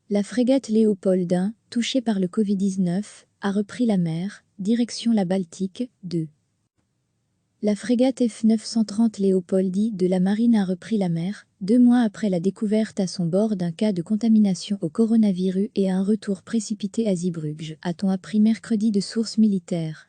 La frégate Léopold I, touchée par le Covid-19, a repris la mer, direction la Baltique, 2. La frégate F930 Léopold I de la marine a repris la mer, 2 mois après la découverte à son bord d'un cas de contamination au coronavirus et un retour précipité à Zeebrugge, a-t-on appris mercredi de sources militaires.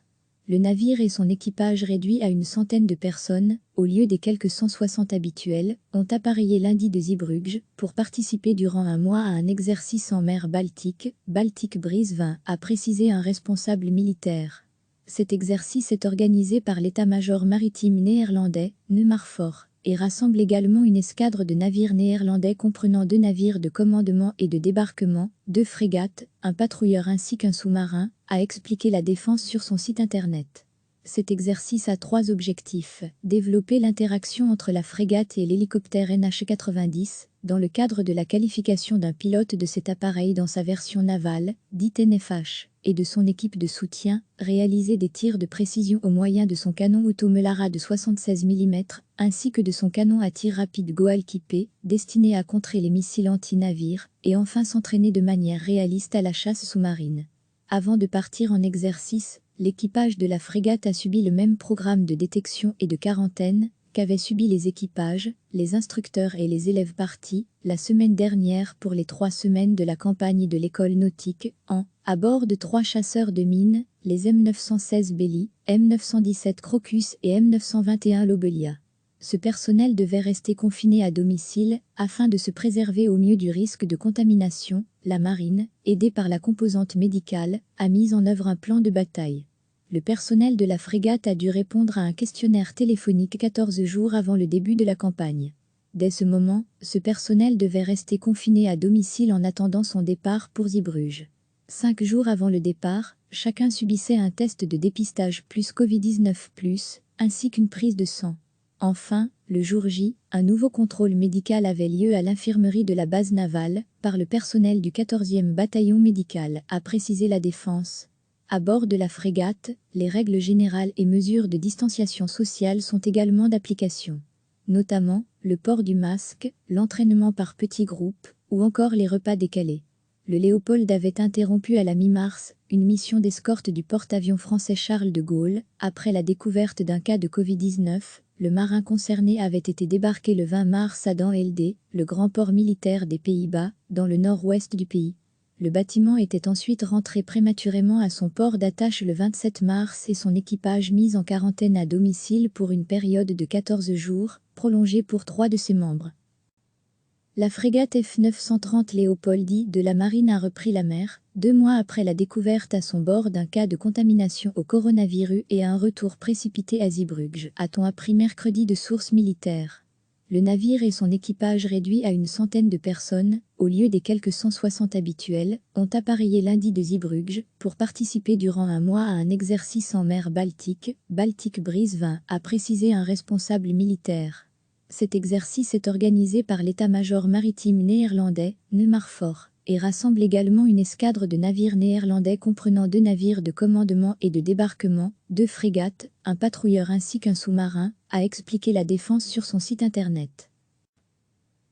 Le navire et son équipage réduit à une centaine de personnes, au lieu des quelques 160 habituels, ont appareillé lundi de Zeebrugge pour participer durant un mois à un exercice en mer Baltique, Baltic Breeze 20, a précisé un responsable militaire. Cet exercice est organisé par l'état-major maritime néerlandais, Neumarfort, et rassemble également une escadre de navires néerlandais comprenant 2 navires de commandement et de débarquement, 2 frégates, un patrouilleur ainsi qu'un sous-marin, a expliqué la Défense sur son site internet. Cet exercice a 3 objectifs: développer l'interaction entre la frégate et l'hélicoptère NH-90, dans le cadre de la qualification d'un pilote de cet appareil dans sa version navale, dite NFH, et de son équipe de soutien, réaliser des tirs de précision au moyen de son canon Auto-Melara de 76 mm, ainsi que de son canon à tir rapide Goalkeeper, destiné à contrer les missiles anti-navires, et enfin s'entraîner de manière réaliste à la chasse sous-marine. Avant de partir en exercice, l'équipage de la frégate a subi le même programme de détection et de quarantaine qu'avaient subi les équipages, les instructeurs et les élèves partis, la semaine dernière pour les 3 semaines de la campagne de l'école nautique, à bord de 3 chasseurs de mines, les M916 Belly, M917 Crocus et M921 Lobelia. Ce personnel devait rester confiné à domicile, afin de se préserver au mieux du risque de contamination. La marine, aidée par la composante médicale, a mis en œuvre un plan de bataille. Le personnel de la frégate a dû répondre à un questionnaire téléphonique 14 jours avant le début de la campagne. Dès ce moment, ce personnel devait rester confiné à domicile en attendant son départ pour Zeebrugge. 5 jours avant le départ, chacun subissait un test de dépistage plus Covid-19+, ainsi qu'une prise de sang. Enfin, le jour J, un nouveau contrôle médical avait lieu à l'infirmerie de la base navale, par le personnel du 14e bataillon médical, a précisé la Défense. À bord de la frégate, les règles générales et mesures de distanciation sociale sont également d'application. Notamment, le port du masque, l'entraînement par petits groupes, ou encore les repas décalés. Le Léopold avait interrompu à la mi-mars une mission d'escorte du porte-avions français Charles de Gaulle. Après la découverte d'un cas de Covid-19, le marin concerné avait été débarqué le 20 mars à Dan Elde, le grand port militaire des Pays-Bas, dans le nord-ouest du pays. Le bâtiment était ensuite rentré prématurément à son port d'attache le 27 mars et son équipage mis en quarantaine à domicile pour une période de 14 jours, prolongée pour 3 de ses membres. La frégate F930 Léopold I de la marine a repris la mer, 2 mois après la découverte à son bord d'un cas de contamination au coronavirus et un retour précipité à Zeebrugge, a-t-on appris mercredi de sources militaires. Le navire et son équipage réduit à une centaine de personnes, au lieu des quelques 160 habituels, ont appareillé lundi de Zeebrugge pour participer durant un mois à un exercice en mer Baltique, Baltic Breeze 20, a précisé un responsable militaire. Cet exercice est organisé par l'état-major maritime néerlandais, Neumarfort, et rassemble également une escadre de navires néerlandais comprenant 2 navires de commandement et de débarquement, 2 frégates, un patrouilleur ainsi qu'un sous-marin, a expliqué la Défense sur son site internet.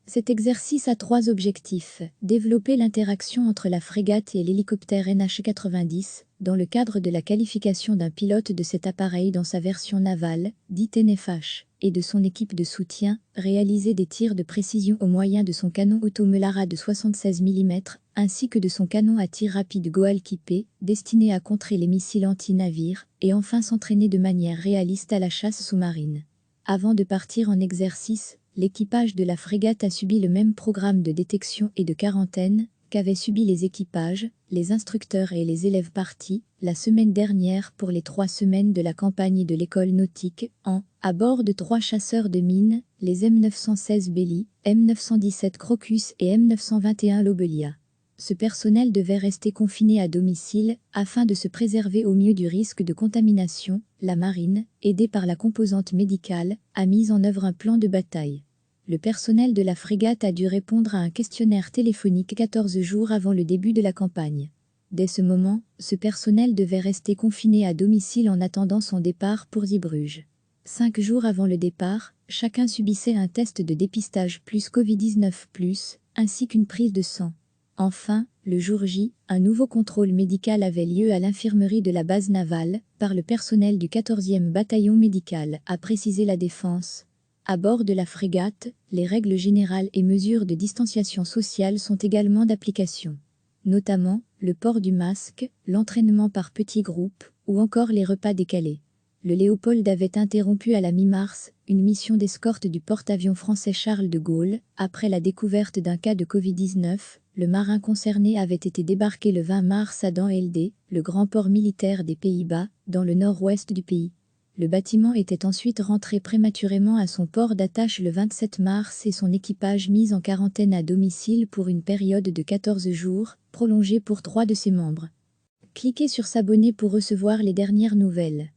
Cet exercice a 3 objectifs: développer l'interaction entre la frégate et l'hélicoptère NH-90, dans le cadre de la qualification d'un pilote de cet appareil dans sa version navale, dite NFH, et de son équipe de soutien, réaliser des tirs de précision au moyen de son canon Auto-Melara de 76 mm, ainsi que de son canon à tir rapide Goalkeeper, destiné à contrer les missiles anti-navires, et enfin s'entraîner de manière réaliste à la chasse sous-marine. Avant de partir en exercice, l'équipage de la frégate a subi le même programme de détection et de quarantaine qu'avaient subi les équipages, les instructeurs et les élèves partis, la semaine dernière pour les 3 semaines de la campagne de l'école nautique, à bord de 3 chasseurs de mines, les M916 Belly, M917 Crocus et M921 Lobelia. Ce personnel devait rester confiné à domicile, afin de se préserver au mieux du risque de contamination. La marine, aidée par la composante médicale, a mis en œuvre un plan de bataille. Le personnel de la frégate a dû répondre à un questionnaire téléphonique 14 jours avant le début de la campagne. Dès ce moment, ce personnel devait rester confiné à domicile en attendant son départ pour Zeebrugge. 5 jours avant le départ, chacun subissait un test de dépistage plus Covid-19+, ainsi qu'une prise de sang. Enfin, le jour J, un nouveau contrôle médical avait lieu à l'infirmerie de la base navale, par le personnel du 14e bataillon médical, a précisé la Défense. À bord de la frégate, les règles générales et mesures de distanciation sociale sont également d'application. Notamment, le port du masque, l'entraînement par petits groupes, ou encore les repas décalés. Le Léopold avait interrompu à la mi-mars une mission d'escorte du porte-avions français Charles de Gaulle. Après la découverte d'un cas de Covid-19, le marin concerné avait été débarqué le 20 mars à Den Helder, le grand port militaire des Pays-Bas, dans le nord-ouest du pays. Le bâtiment était ensuite rentré prématurément à son port d'attache le 27 mars et son équipage mis en quarantaine à domicile pour une période de 14 jours, prolongée pour 3 de ses membres. Cliquez sur s'abonner pour recevoir les dernières nouvelles.